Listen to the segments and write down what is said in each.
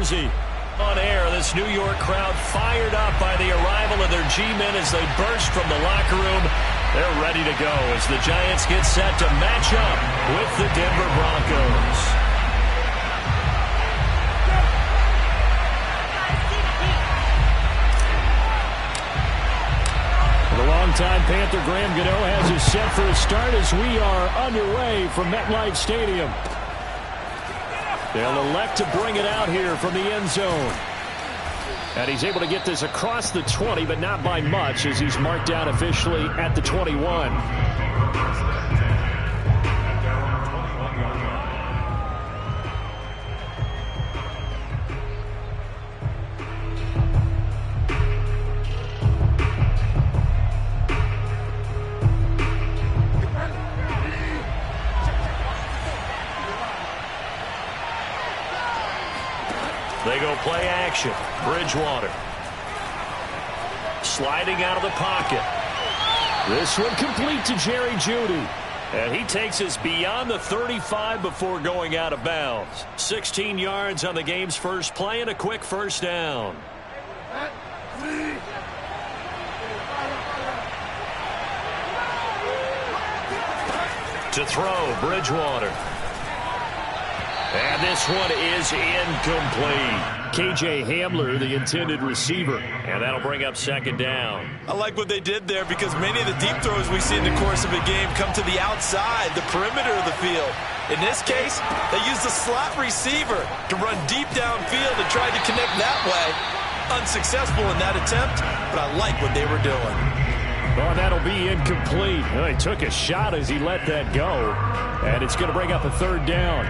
jersey. On air, this New York crowd fired up by the arrival of their G-men as they burst from the locker room. They're ready to go as the Giants get set to match up with the Denver Broncos. The longtime Panther Graham Gano has us set for a start as we are underway from MetLife Stadium. They'll elect to bring it out here from the end zone. And he's able to get this across the 20, but not by much as he's marked down officially at the 21. They go play action. Bridgewater. Sliding out of the pocket. This one complete to Jerry Jeudy. And he takes us beyond the 35 before going out of bounds. 16 yards on the game's first play and a quick first down. To throw, Bridgewater. And this one is incomplete. K.J. Hamler, the intended receiver. And that'll bring up second down. I like what they did there because many of the deep throws we see in the course of a game come to the outside, the perimeter of the field. In this case, they used the slot receiver to run deep downfield and tried to connect that way. Unsuccessful in that attempt, but I like what they were doing. Oh, that'll be incomplete. Well, he took a shot as he let that go. And it's going to bring up a third down.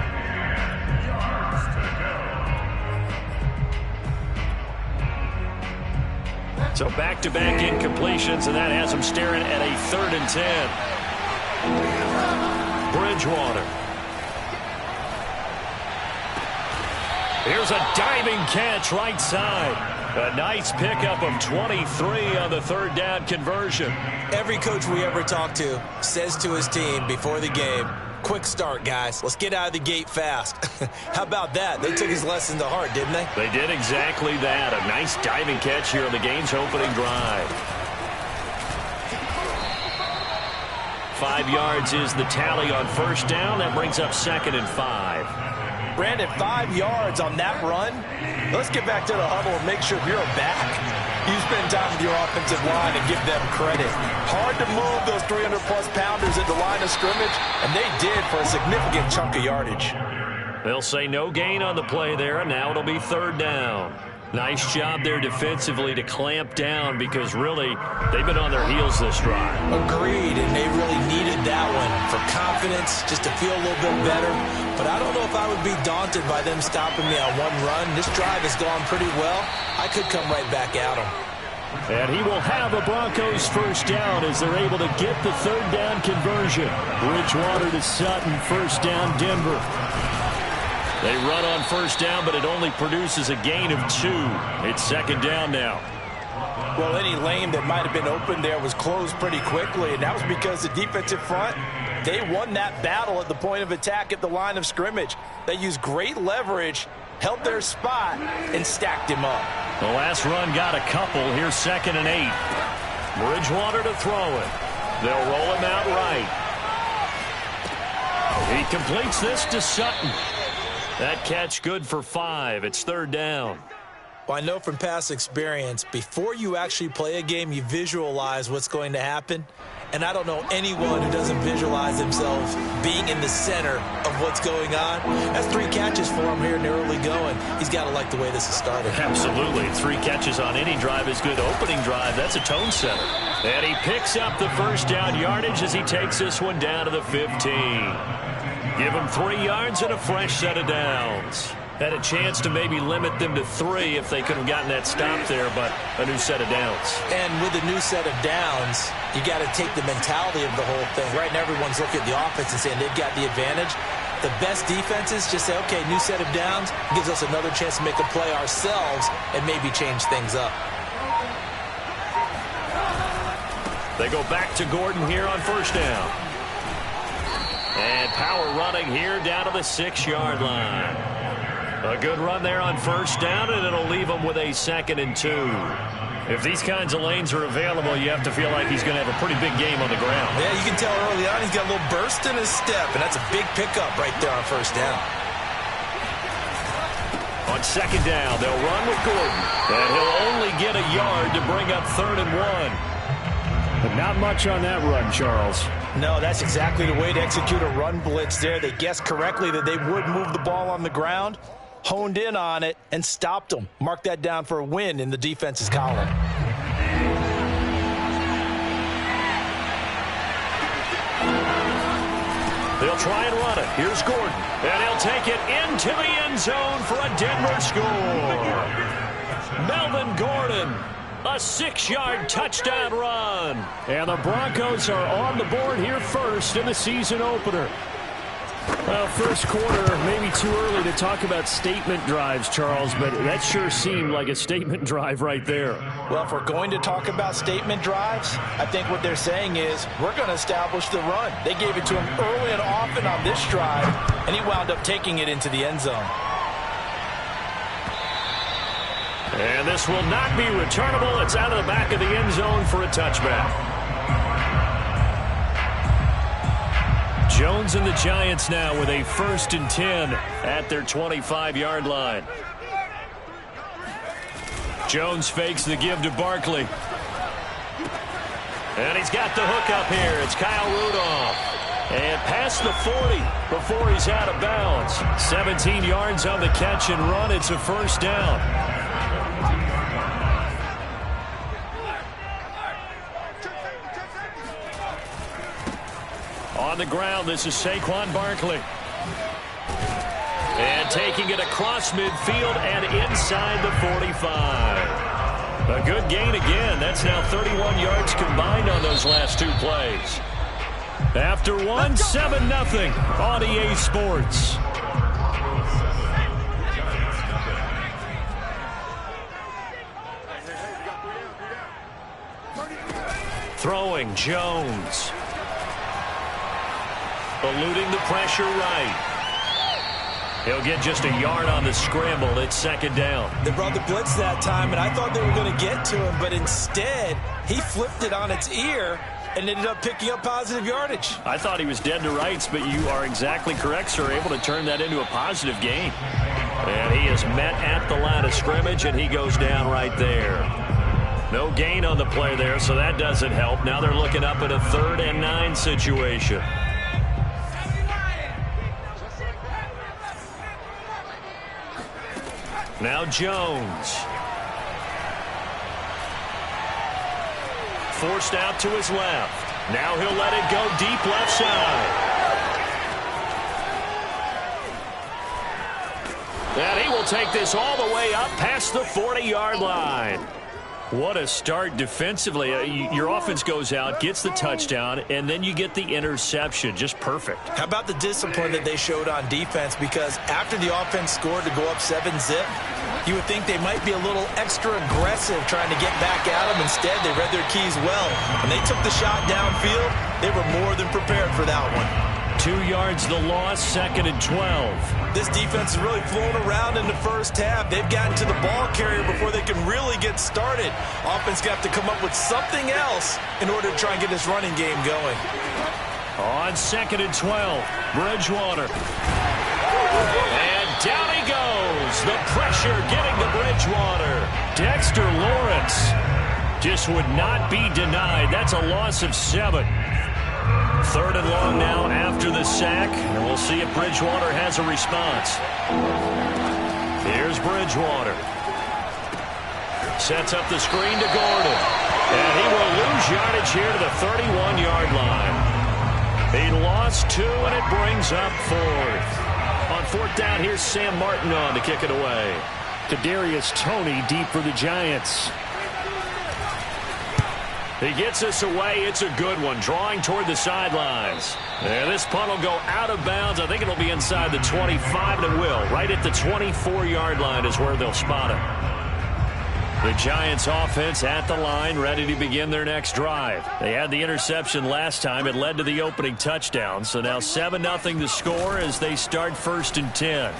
So back-to-back incompletions, and that has him staring at a 3rd and 10. Bridgewater. Here's a diving catch right side. A nice pickup of 23 on the 3rd down conversion. Every coach we ever talk to says to his team before the game, quick start, guys. Let's get out of the gate fast. How about that? They took his lesson to heart, didn't they? They did exactly that. A nice diving catch here on the game's opening drive. 5 yards is the tally on first down. That brings up 2nd and 5. Brandon, 5 yards on that run. Let's get back to the huddle and make sure you're back. You spend time with your offensive line and give them credit. Hard to move those 300-plus pounders at the line of scrimmage, and they did for a significant chunk of yardage. They'll say no gain on the play there, and now it'll be 3rd down. Nice job there defensively to clamp down because really they've been on their heels this drive. Agreed, and they really needed that one for confidence, just to feel a little bit better. But I don't know if I would be daunted by them stopping me on one run. This drive has gone pretty well. I could come right back at them. And he will have a Broncos first down as they're able to get the 3rd down conversion. Bridgewater to Sutton, first down Denver. They run on first down, but it only produces a gain of 2. It's 2nd down now. Well, any lane that might have been open there was closed pretty quickly, and that was because the defensive front, they won that battle at the point of attack at the line of scrimmage. They used great leverage, held their spot, and stacked him up. The last run got a couple. Here's 2nd and 8. Bridgewater to throw it. They'll roll him out right. He completes this to Sutton. That catch good for 5. It's 3rd down. Well, I know from past experience, before you actually play a game, you visualize what's going to happen. And I don't know anyone who doesn't visualize themselves being in the center of what's going on. That's 3 catches for him here in the early going. He's got to like the way this has started. Absolutely. 3 catches on any drive is good. Opening drive, that's a tone setter. And he picks up the first down yardage as he takes this one down to the 15. Give him 3 yards and a fresh set of downs. Had a chance to maybe limit them to 3 if they could have gotten that stop there, but a new set of downs. And with a new set of downs, you got to take the mentality of the whole thing. Right now, everyone's looking at the offense and saying they've got the advantage. The best defenses just say, okay, new set of downs, gives us another chance to make a play ourselves and maybe change things up. They go back to Gordon here on first down. And power running here down to the 6-yard line. A good run there on first down, and it'll leave him with a 2nd and 2. If these kinds of lanes are available, you have to feel like he's going to have a pretty big game on the ground. Yeah, you can tell early on he's got a little burst in his step, and that's a big pickup right there on first down. On 2nd down, they'll run with Gordon, and he'll only get a yard to bring up 3rd and 1. But not much on that run, Charles. No, that's exactly the way to execute a run blitz there. They guessed correctly that they would move the ball on the ground, honed in on it, and stopped them. Mark that down for a win in the defense's column. They'll try and run it. Here's Gordon, and he'll take it into the end zone for a Denver score. Melvin Gordon, a 6-yard touchdown run. And the Broncos are on the board here first in the season opener. Well, first quarter, maybe too early to talk about statement drives, Charles, but that sure seemed like a statement drive right there. Well, if we're going to talk about statement drives, I think what they're saying is we're going to establish the run. They gave it to him early and often on this drive, and he wound up taking it into the end zone. And this will not be returnable. It's out of the back of the end zone for a touchback. Jones and the Giants now with a 1st and 10 at their 25-yard line. Jones fakes the give to Barkley. And he's got the hook up here. It's Kyle Rudolph. And past the 40 before he's out of bounds. 17 yards on the catch and run. It's a 1st down. On the ground, this is Saquon Barkley. And taking it across midfield and inside the 45. A good gain again. That's now 31 yards combined on those last 2 plays. After one, 7-0 on EA Sports. Throwing, Jones. Eluding the pressure right. He'll get just a yard on the scramble. It's 2nd down. They brought the blitz that time, and I thought they were going to get to him, but instead he flipped it on its ear and ended up picking up positive yardage. I thought he was dead to rights, but you are exactly correct, sir. Able to turn that into a positive gain. And he is met at the line of scrimmage, and he goes down right there. No gain on the play there, so that doesn't help. Now they're looking up at a 3rd and 9 situation. Now Jones. Forced out to his left. Now he'll let it go deep left side. And he will take this all the way up past the 40-yard line. What a start defensively. Your offense goes out, gets the touchdown, and then you get the interception. Just perfect. How about the discipline that they showed on defense? Because after the offense scored to go up 7-zip, you would think they might be a little extra aggressive trying to get back at them. Instead, they read their keys well. When they took the shot downfield, they were more than prepared for that one. 2 yards the loss, 2nd and 12. This defense is really flown around in the first half. They've gotten to the ball carrier before they can really get started. Offense got to come up with something else in order to try and get this running game going. On 2nd and 12, Bridgewater. And down he goes. The pressure getting to Bridgewater. Dexter Lawrence just would not be denied. That's a loss of 7. 3rd and long now after the sack, and we'll see if Bridgewater has a response. Here's Bridgewater. Sets up the screen to Gordon. And he will lose yardage here to the 31-yard line. He lost 2, and it brings up 4th. On 4th down, here's Sam Martin on to kick it away. Kadarius Toney deep for the Giants. He gets us away. It's a good one. Drawing toward the sidelines. And this punt will go out of bounds. I think it'll be inside the 25, and it will. Right at the 24-yard line is where they'll spot it. The Giants offense at the line, ready to begin their next drive. They had the interception last time. It led to the opening touchdown. So now 7-0 the score as they start 1st and 10.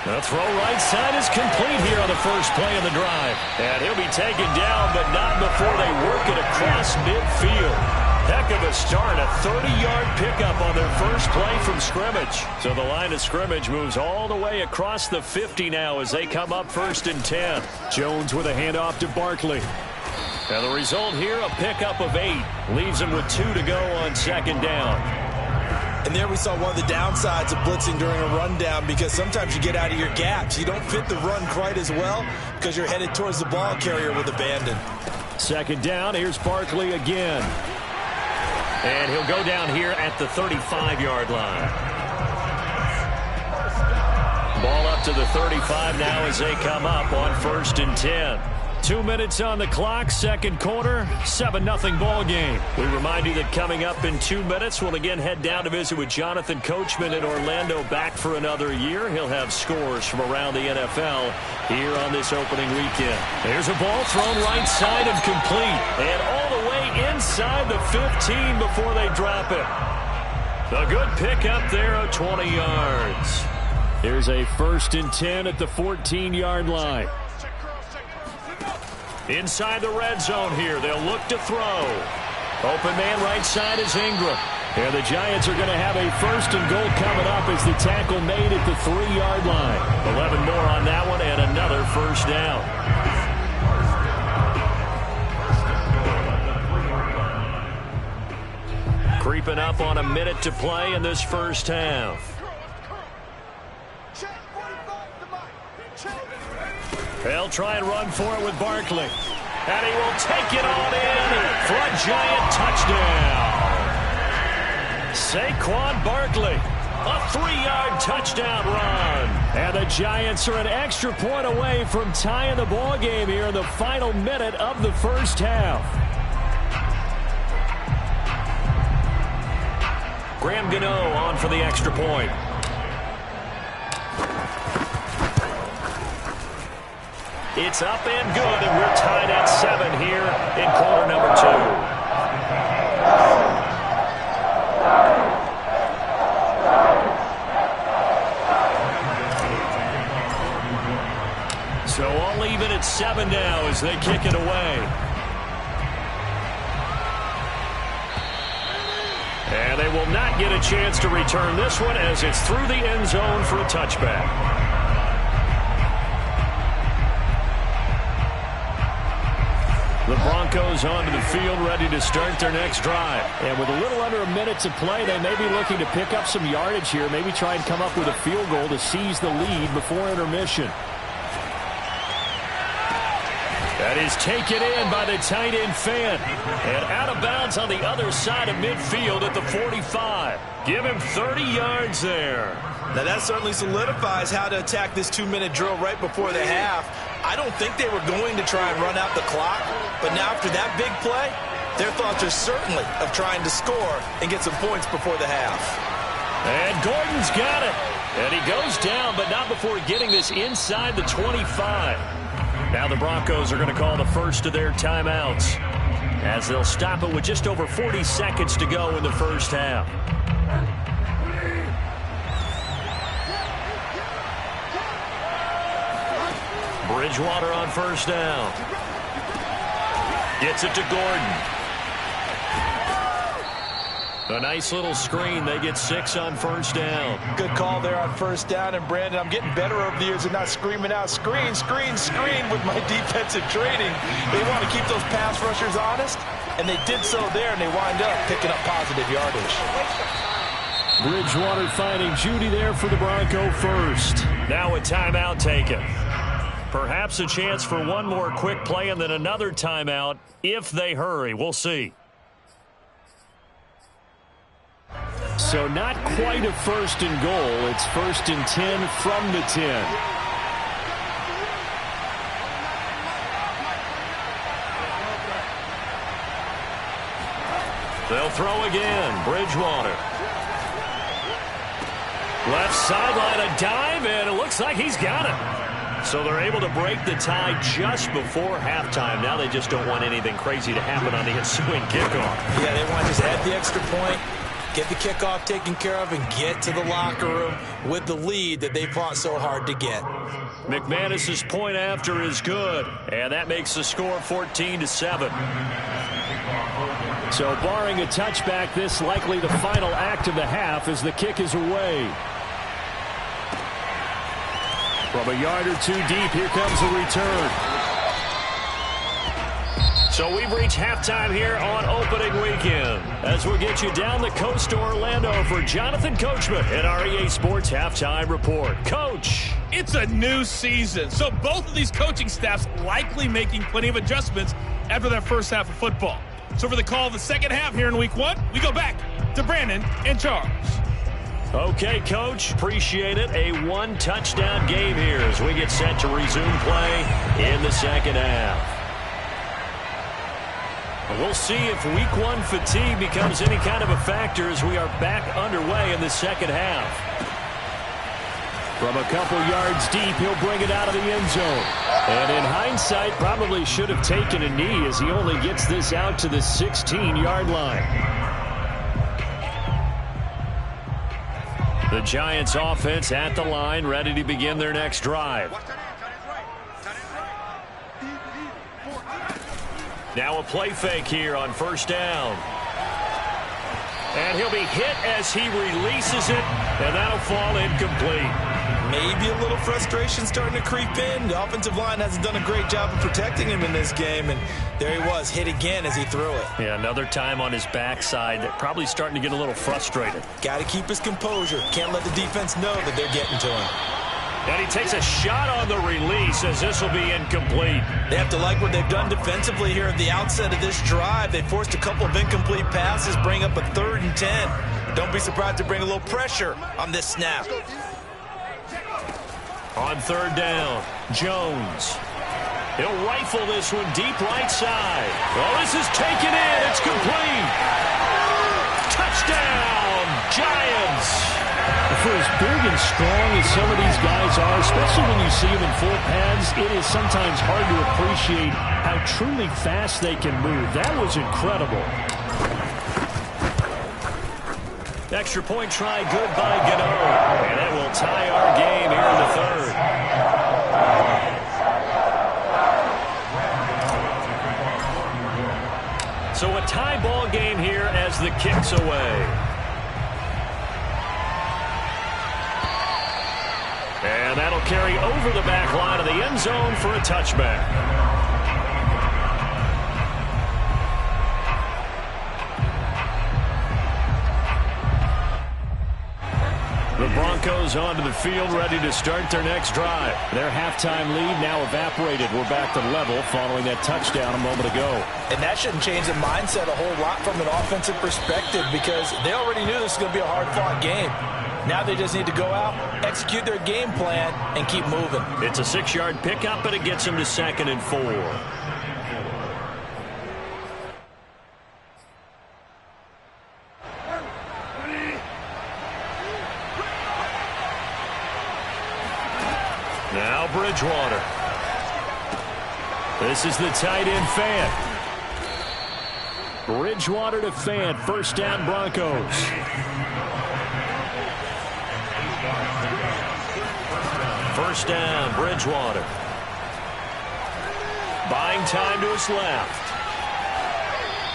The throw right side is complete here on the first play of the drive. And he'll be taken down, but not before they work it across midfield. Heck of a start, a 30-yard pickup on their first play from scrimmage. So the line of scrimmage moves all the way across the 50 now as they come up 1st and 10. Jones with a handoff to Barkley. And the result here, a pickup of 8. Leaves them with 2 to go on 2nd down. And there we saw one of the downsides of blitzing during a rundown, because sometimes you get out of your gaps. You don't fit the run quite as well because you're headed towards the ball carrier with abandon. 2nd down, here's Barkley again. And he'll go down here at the 35-yard line. Ball up to the 35 now as they come up on 1st and 10. 2 minutes on the clock, 2nd quarter, 7-0 ball game. We remind you that coming up in 2 minutes, we'll again head down to visit with Jonathan Coachman in Orlando, back for another year. He'll have scores from around the NFL here on this opening weekend. There's a ball thrown right side and complete. And all the way inside the 15 before they drop it. A good pickup there of 20 yards. Here's a 1st and 10 at the 14-yard line. Inside the red zone here, they'll look to throw. Open man right side is Ingram. And the Giants are going to have a 1st and goal coming up as the tackle made at the 3-yard line. 11 more on that one and another 1st down. Creeping up on a minute to play in this first half. They'll try and run for it with Barkley. And he will take it on in for a Giant touchdown. Saquon Barkley, a 3-yard touchdown run. And the Giants are an extra point away from tying the ball game here in the final minute of the first half. Graham Gano on for the extra point. It's up and good, and we're tied at 7 here in quarter number 2. So I'll leave it at 7 now as they kick it away. And they will not get a chance to return this one as it's through the end zone for a touchback. The Broncos onto the field, ready to start their next drive. And with a little under a minute to play, they may be looking to pick up some yardage here, maybe try and come up with a field goal to seize the lead before intermission. That is taken in by the tight end Fan. And out of bounds on the other side of midfield at the 45. Give him 30 yards there. Now that certainly solidifies how to attack this 2-minute drill right before the half. I don't think they were going to try and run out the clock, but now after that big play, their thoughts are certainly of trying to score and get some points before the half. And Gordon's got it. And he goes down, but not before getting this inside the 25. Now the Broncos are going to call the first of their timeouts, as they'll stop it with just over 40 seconds to go in the first half. Bridgewater on first down. Gets it to Gordon. A nice little screen. They get 6 on first down. Good call there on first down. And, Brandon, I'm getting better over the years and not screaming out, screen, screen, screen with my defensive training. They want to keep those pass rushers honest, and they did so there, and they wind up picking up positive yardage. Bridgewater finding Judy there for the Bronco first. Now a timeout taken. Perhaps a chance for one more quick play and then another timeout if they hurry. We'll see. So not quite a 1st and goal. It's 1st and 10 from the 10. They'll throw again. Bridgewater. Left sideline, a dive, and it looks like he's got it. So they're able to break the tie just before halftime. Now they just don't want anything crazy to happen on the ensuing kickoff. Yeah, they want to just add the extra point, get the kickoff taken care of, and get to the locker room with the lead that they fought so hard to get. McManus's point after is good, and that makes the score 14-7. So barring a touchback, this likely the final act of the half as the kick is away. From a yard or two deep, here comes the return. So we've reached halftime here on opening weekend. As we get you down the coast to Orlando for Jonathan Coachman at our EA Sports Halftime Report. Coach. It's a new season, so both of these coaching staffs likely making plenty of adjustments after that first half of football. So for the call of the second half here in week one, we go back to Brandon and Charles. Okay, Coach. Appreciate it. A one-touchdown game here as we get set to resume play in the second half. We'll see if week one fatigue becomes any kind of a factor as we are back underway in the second half. From a couple yards deep, he'll bring it out of the end zone. And in hindsight, probably should have taken a knee as he only gets this out to the 16-yard line. The Giants offense at the line, ready to begin their next drive. Now a play fake here on first down. And he'll be hit as he releases it, and that'll fall incomplete. Maybe a little frustration starting to creep in. The offensive line hasn't done a great job of protecting him in this game, and there he was, hit again as he threw it. Yeah, another time on his backside, probably starting to get a little frustrated. Got to keep his composure. Can't let the defense know that they're getting to him. And he takes a shot on the release as this will be incomplete. They have to like what they've done defensively here at the outset of this drive. They forced a couple of incomplete passes, bring up a 3rd and 10. Don't be surprised to bring a little pressure on this snap. On third down, Jones. He'll rifle this one deep right side. Oh, this is taken in. It's complete. Touchdown, Giants. For as big and strong as some of these guys are, especially when you see them in full pads, it is sometimes hard to appreciate how truly fast they can move. That was incredible. Extra point try good by Gano. And that will tie our game here in the third. So a tie ball game here as the kick's away. And that'll carry over the back line of the end zone for a touchback. The Broncos onto the field, ready to start their next drive. Their halftime lead now evaporated. We're back to level following that touchdown a moment ago. And that shouldn't change the mindset a whole lot from an offensive perspective because they already knew this was going to be a hard-fought game. Now they just need to go out, execute their game plan, and keep moving. It's a 6-yard pickup, but it gets them to 2nd and 4. Now Bridgewater. This is the tight end Fant. Bridgewater to Fant. First down, Broncos. First down, Bridgewater. Buying time to his left.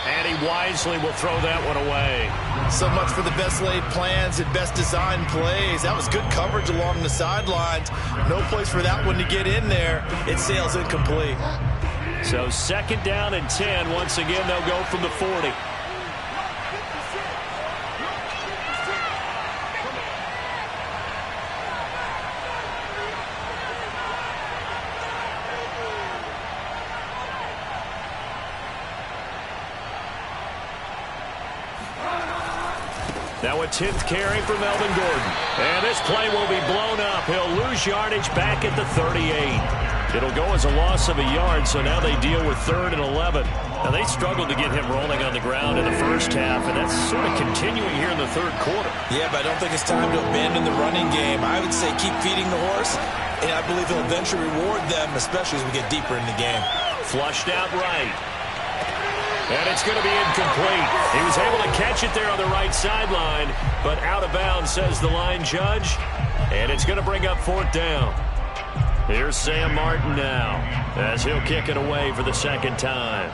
And he wisely will throw that one away. So much for the best laid plans and best designed plays. That was good coverage along the sidelines. No place for that one to get in there. It sails incomplete. So 2nd down and 10. Once again, they'll go from the 40. Now a 10th carry for Melvin Gordon. And this play will be blown up. He'll lose yardage back at the 38. It'll go as a loss of a yard, so now they deal with 3rd and 11. Now they struggled to get him rolling on the ground in the first half, and that's sort of continuing here in the 3rd quarter. Yeah, but I don't think it's time to abandon the running game. I would say keep feeding the horse, and I believe he'll eventually reward them, especially as we get deeper in the game. Flushed out right. And it's going to be incomplete. He was able to catch it there on the right sideline, but out of bounds, says the line judge. And it's going to bring up 4th down. Here's Sam Martin now, as he'll kick it away for the 2nd time.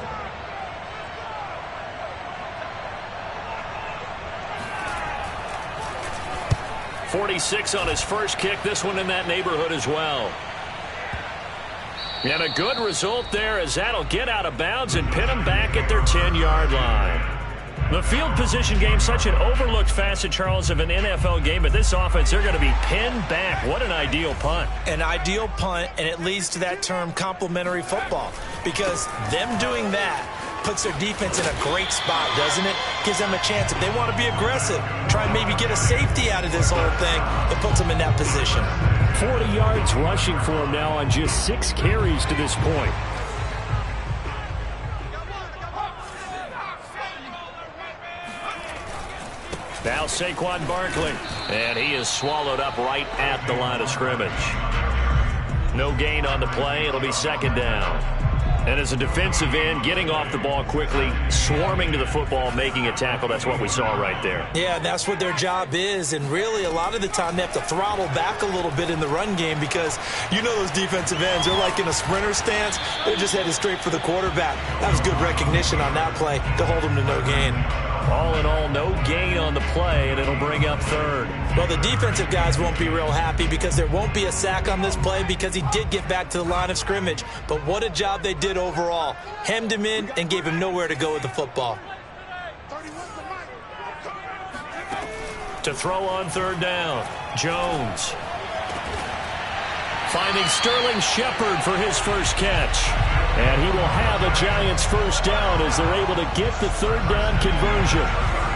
.46 on his first kick. This one in that neighborhood as well. And a good result there, as that'll get out of bounds and pin them back at their 10-yard line. The field position game, such an overlooked facet, Charles, of an NFL game, but this offense, they're going to be pinned back. What an ideal punt. An ideal punt, and it leads to that term complementary football, because them doing that puts their defense in a great spot, doesn't it? Gives them a chance. If they want to be aggressive, try and maybe get a safety out of this whole thing, it puts them in that position. 40 yards rushing for him now on just 6 carries to this point. Now Saquon Barkley, and he is swallowed up right at the line of scrimmage. No gain on the play. It'll be 2nd down. And as a defensive end, getting off the ball quickly, swarming to the football, making a tackle, that's what we saw right there. Yeah, that's what their job is, and really a lot of the time they have to throttle back a little bit in the run game, because you know those defensive ends, they're like in a sprinter stance. They're just headed straight for the quarterback. That was good recognition on that play to hold them to no gain. All in all, no gain on the play, and it'll bring up 3rd. Well, the defensive guys won't be real happy, because there won't be a sack on this play, because he did get back to the line of scrimmage. But what a job they did overall. Hemmed him in and gave him nowhere to go with the football. To throw on 3rd down, Jones. Finding Sterling Shepard for his first catch. And he will have a Giants first down as they're able to get the 3rd down conversion.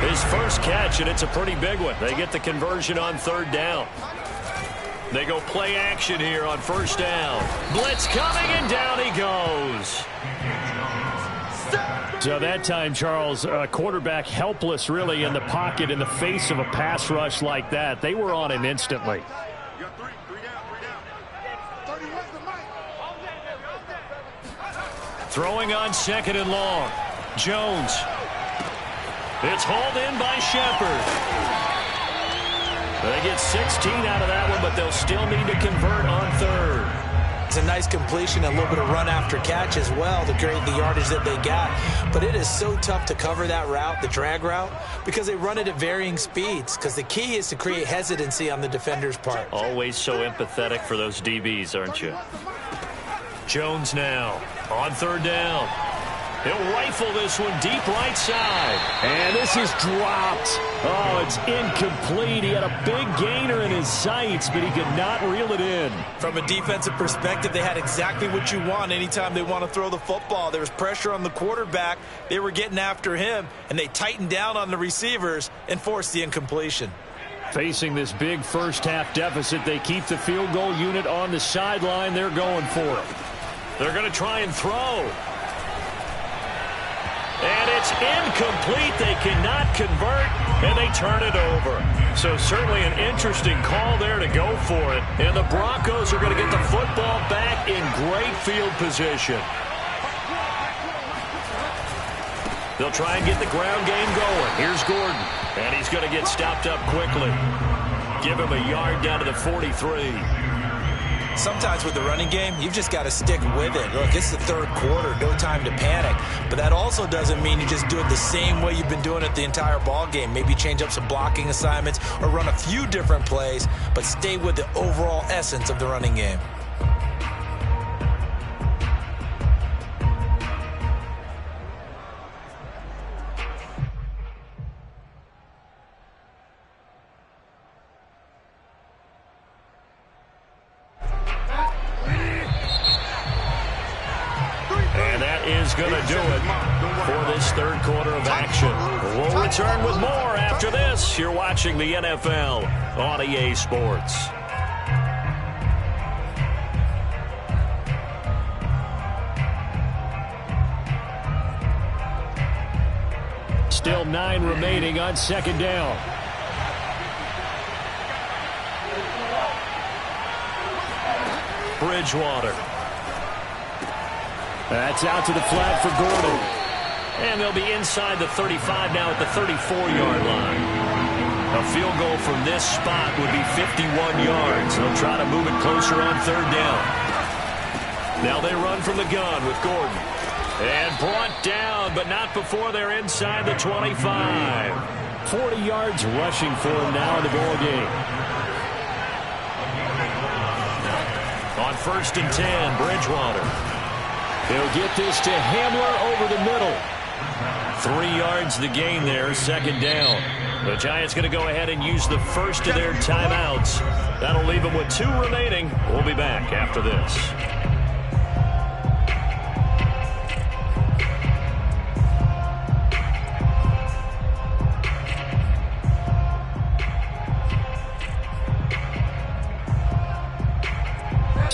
His first catch, and it's a pretty big one. They get the conversion on 3rd down. They go play action here on 1st down. Blitz coming, and down he goes. So that time, Charles, quarterback helpless really in the pocket in the face of a pass rush like that. They were on him instantly. Throwing on 2nd and long. Jones. It's hauled in by Shepard. They get 16 out of that one, but they'll still need to convert on 3rd. It's a nice completion, a little bit of run after catch as well to create the yardage that they got. But it is so tough to cover that route, the drag route, because they run it at varying speeds. Because the key is to create hesitancy on the defender's part. Always so empathetic for those DBs, aren't you? Jones now on 3rd down. He'll rifle this one deep right side. And this is dropped. Oh, it's incomplete. He had a big gainer in his sights, but he could not reel it in. From a defensive perspective, they had exactly what you want anytime they want to throw the football. There was pressure on the quarterback. They were getting after him, and they tightened down on the receivers and forced the incompletion. Facing this big first-half deficit, they keep the field goal unit on the sideline. They're going for it. They're going to try and throw. And it's incomplete. They cannot convert, and they turn it over. So certainly an interesting call there to go for it. And the Broncos are going to get the football back in great field position. They'll try and get the ground game going. Here's Gordon, and he's going to get stopped up quickly. Give him a yard down to the 43. Sometimes with the running game, you've just got to stick with it. Look, it's the 3rd quarter, no time to panic. But that also doesn't mean you just do it the same way you've been doing it the entire ball game. Maybe change up some blocking assignments or run a few different plays, but stay with the overall essence of the running game. Going to do it for this 3rd quarter of action. We'll return with more after this. You're watching the NFL on EA Sports. Still 9 remaining on 2nd down. Bridgewater. That's out to the flat for Gordon. And they'll be inside the 35 now at the 34-yard line. A field goal from this spot would be 51 yards. They'll try to move it closer on third down. Now they run from the gun with Gordon. And brought down, but not before they're inside the 25. 40 yards rushing for him now in the ball game. On 1st and 10, Bridgewater. He'll get this to Hamler over the middle. 3 yards the gain there, 2nd down. The Giants going to go ahead and use the first of their timeouts. That'll leave them with 2 remaining. We'll be back after this.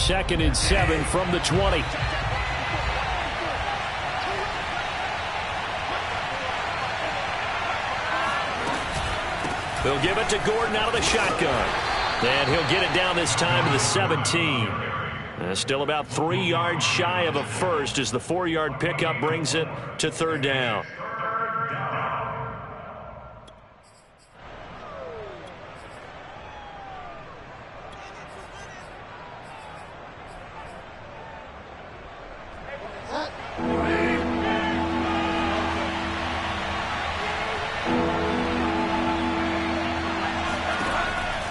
Second and 7 from the 20. They'll give it to Gordon out of the shotgun. And he'll get it down this time to the 17. Still about 3 yards shy of a first as the 4-yard pickup brings it to 3rd down.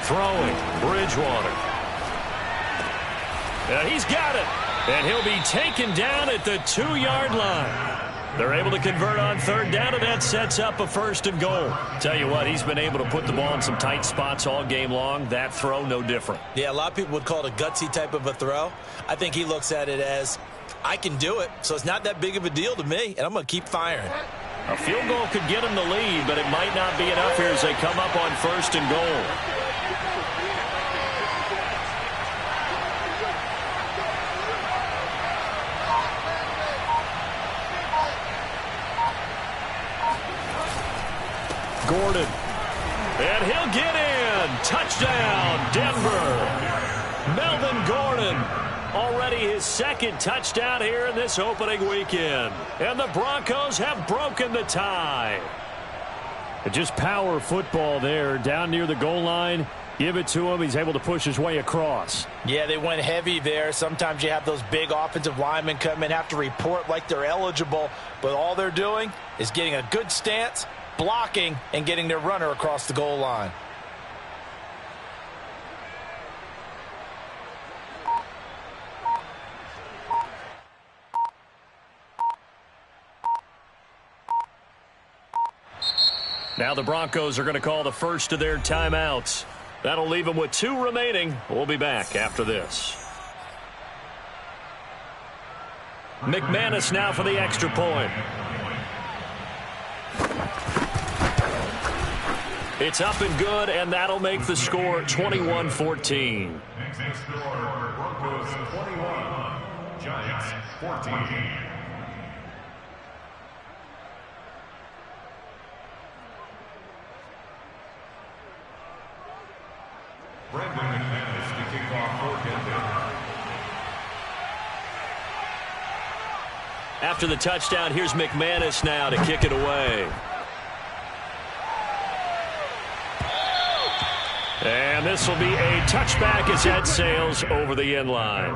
Throwing, Bridgewater. He's got it. And he'll be taken down at the 2-yard line. They're able to convert on 3rd down, and that sets up a 1st and goal. Tell you what, he's been able to put the ball in some tight spots all game long. That throw, no different. Yeah, a lot of people would call it a gutsy type of a throw. I think he looks at it as, I can do it, so it's not that big of a deal to me, and I'm going to keep firing. A field goal could get him the lead, but it might not be enough here as they come up on 1st and goal. Gordon. And he'll get in. Touchdown, Denver. Melvin Gordon. Already his 2nd touchdown here in this opening weekend. And the Broncos have broken the tie. Just power football there down near the goal line. Give it to him. He's able to push his way across. Yeah, they went heavy there. Sometimes you have those big offensive linemen come in, have to report like they're eligible. But all they're doing is getting a good stance, blocking, and getting their runner across the goal line. Now the Broncos are going to call the first of their timeouts. That'll leave them with 2 remaining. We'll be back after this. McManus now for the extra point. It's up and good, and that'll make the score 21-14. Next score, Broncos 21, Giants 14. Brandon McManus to kick off for Denver. After the touchdown, here's McManus now to kick it away. And this will be a touchback as that sails over the end line.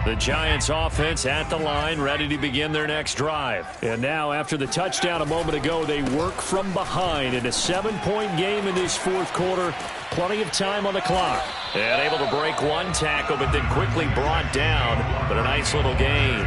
The Giants offense at the line, ready to begin their next drive. And now, after the touchdown a moment ago, they work from behind in a 7-point game in this 4th quarter. Plenty of time on the clock. And able to break 1 tackle, but then quickly brought down. But a nice little gain.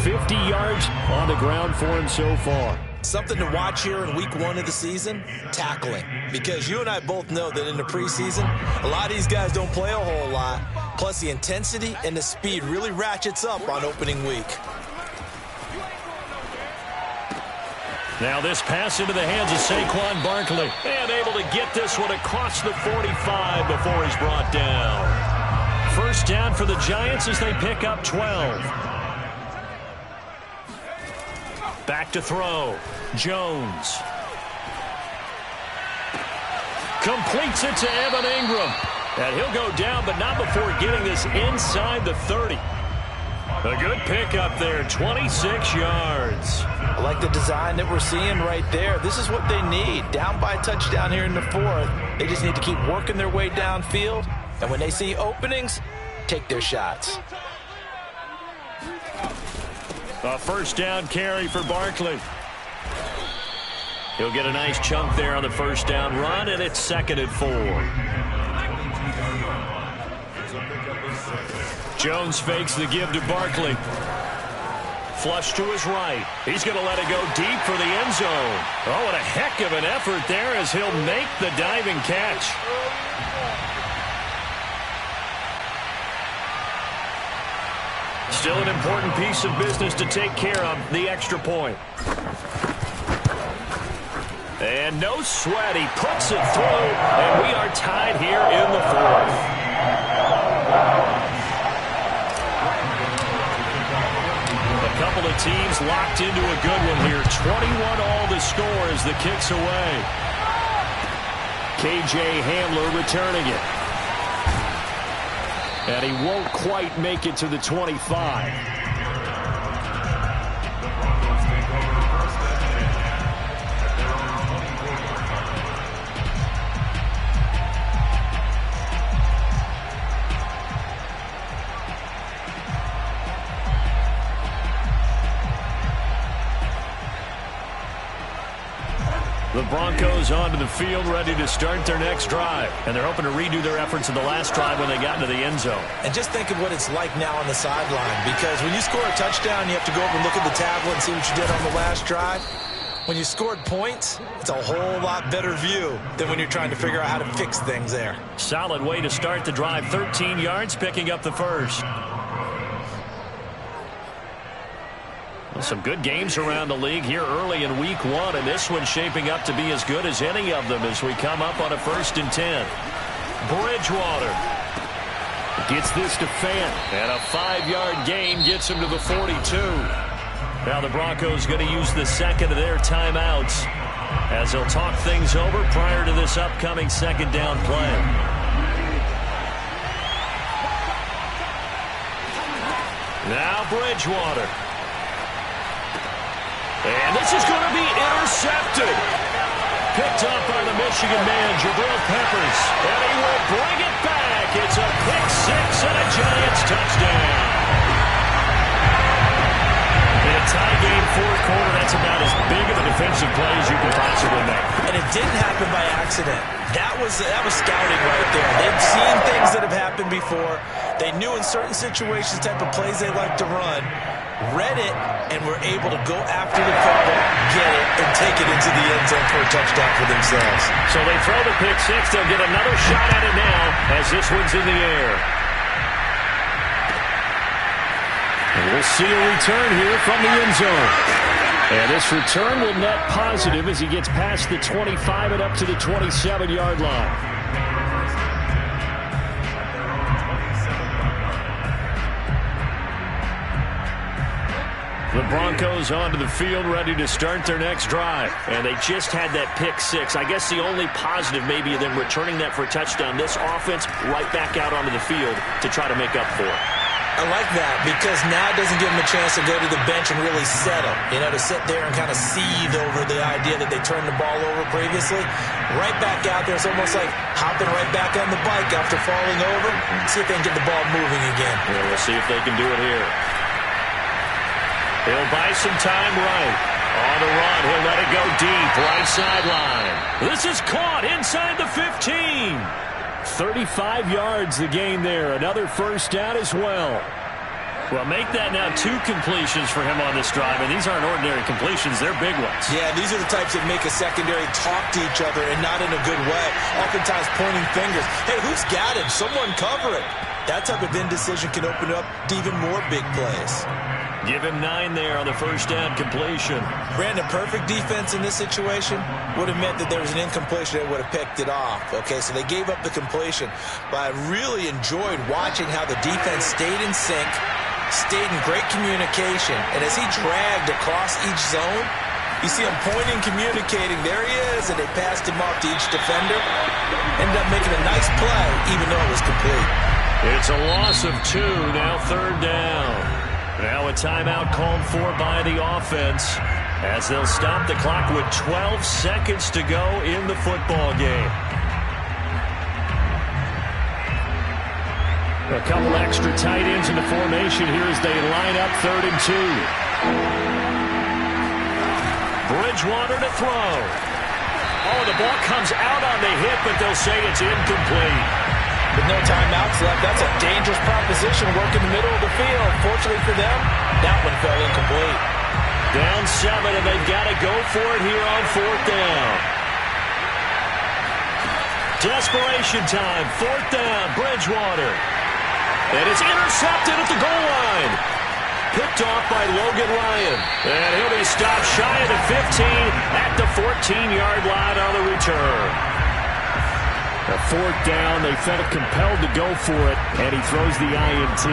50 yards on the ground for him so far. Something to watch here in week 1 of the season, tackling. Because you and I both know that in the preseason, a lot of these guys don't play a whole lot. Plus, the intensity and the speed really ratchets up on opening week. Now this pass into the hands of Saquon Barkley. And able to get this one across the 45 before he's brought down. First down for the Giants as they pick up 12. Back to throw. Jones. Completes it to Evan Ingram. And he'll go down, but not before getting this inside the 30. A good pickup there, 26 yards. I like the design that we're seeing right there. This is what they need. Down by a touchdown here in the 4th. They just need to keep working their way downfield. And when they see openings, take their shots. A first down carry for Barkley. He'll get a nice chunk there on the first down run, and it's 2nd and 4. Jones fakes the give to Barkley. Flush to his right. He's going to let it go deep for the end zone. Oh, what a heck of an effort there as he'll make the diving catch. Still an important piece of business to take care of, the extra point. And no sweat, he puts it through, and we are tied here in the 4th. A couple of teams locked into a good one here. 21 all the score as the kick's away. K.J. Hamler returning it. And he won't quite make it to the 25. The Broncos onto the field, ready to start their next drive. And they're hoping to redo their efforts in the last drive when they got into the end zone. And just think of what it's like now on the sideline. Because when you score a touchdown, you have to go over and look at the tablet and see what you did on the last drive. When you scored points, it's a whole lot better view than when you're trying to figure out how to fix things there. Solid way to start the drive. 13 yards, picking up the first. Some good games around the league here early in week 1, and this one's shaping up to be as good as any of them as we come up on a 1st and 10. Bridgewater gets this to Fant, and a 5-yard gain gets him to the 42. Now the Broncos going to use the second of their timeouts as they'll talk things over prior to this upcoming 2nd down play. Now Bridgewater. And this is going to be intercepted. Picked up by the Michigan man, Jabril Peppers. And he will bring it back. It's a pick-6 and a Giants touchdown. In a tie game 4th quarter, that's about as big of a defensive play as you can possibly make. And it didn't happen by accident. That was scouting right there. They've seen things that have happened before. They knew in certain situations type of plays they like to run. Read it, and were able to go after the football, get it, and take it into the end zone for a touchdown for themselves. So they throw the pick-6. They'll get another shot at it now as this one's in the air. And we'll see a return here from the end zone. And this return will net positive as he gets past the 25 and up to the 27-yard line. The Broncos onto the field, ready to start their next drive. And they just had that pick-6. I guess the only positive maybe of them returning that for a touchdown. This offense right back out onto the field to try to make up for it. I like that because now it doesn't give them a chance to go to the bench and really settle. You know, to sit there and kind of seethe over the idea that they turned the ball over previously. Right back out there. It's almost like hopping right back on the bike after falling over. See if they can get the ball moving again. Yeah, we'll see if they can do it here. He'll buy some time right. On the run, he'll let it go deep, right sideline. This is caught inside the 15. 35 yards the gain there. Another first down as well. Well, make that now 2 completions for him on this drive, and these aren't ordinary completions. They're big ones. Yeah, these are the types that make a secondary talk to each other and not in a good way. Oftentimes pointing fingers. Hey, who's got him? Someone cover it. That type of indecision can open up to even more big plays. Give him 9 there on the first down completion. Brandon, perfect defense in this situation would have meant that there was an incompletion. They would have picked it off. Okay, so they gave up the completion. But I really enjoyed watching how the defense stayed in sync, stayed in great communication. And as he dragged across each zone, You see him pointing, communicating. There he is, and they passed him off to each defender. Ended up making a nice play, even though it was complete. It's a loss of 2, now 3rd down. Now a timeout called for by the offense as they'll stop the clock with 12 seconds to go in the football game. A couple extra tight ends in the formation here as they line up 3rd and 2. Bridgewater to throw. Oh, the ball comes out on the hit, but they'll say it's incomplete. With no timeouts left, that's a dangerous proposition. Work in the middle of the field. Fortunately for them, that one fell incomplete. Down 7, and they've got to go for it here on 4th down. Desperation time. 4th down, Bridgewater. And it's intercepted at the goal line. Picked off by Logan Ryan. And he'll be stopped shy of the 15 at the 14-yard line on the return. A 4th down, they felt compelled to go for it, and he throws the INT.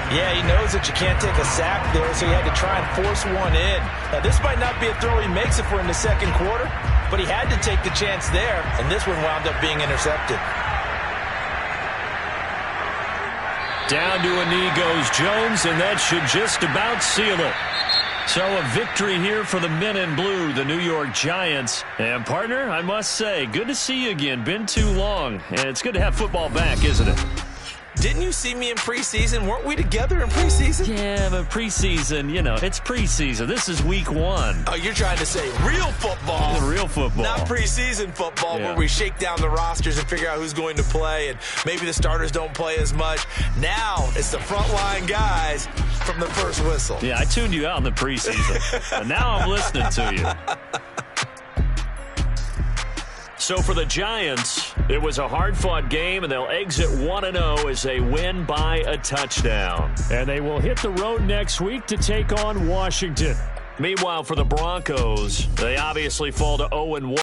Yeah, he knows that you can't take a sack there, so he had to try and force one in. Now, this might not be a throw he makes it for in the second quarter, but he had to take the chance there, and this one wound up being intercepted. Down to a knee goes Jones, and that should just about seal it. So a victory here for the men in blue, the New York Giants. And, partner, I must say, good to see you again. Been too long. And it's good to have football back, isn't it? Didn't you see me in preseason? Weren't we together in preseason? Yeah, but preseason, you know, it's preseason. This is week 1. Oh, you're trying to say real football. Real football. Not preseason football, yeah, where we shake down the rosters and figure out who's going to play, and maybe the starters don't play as much. Now it's the frontline guys from the first whistle. Yeah, I tuned you out in the preseason. And now I'm listening to you. So for the Giants, it was a hard-fought game, and they'll exit 1-0 as they win by a touchdown. And they will hit the road next week to take on Washington. Meanwhile, for the Broncos, they obviously fall to 0-1.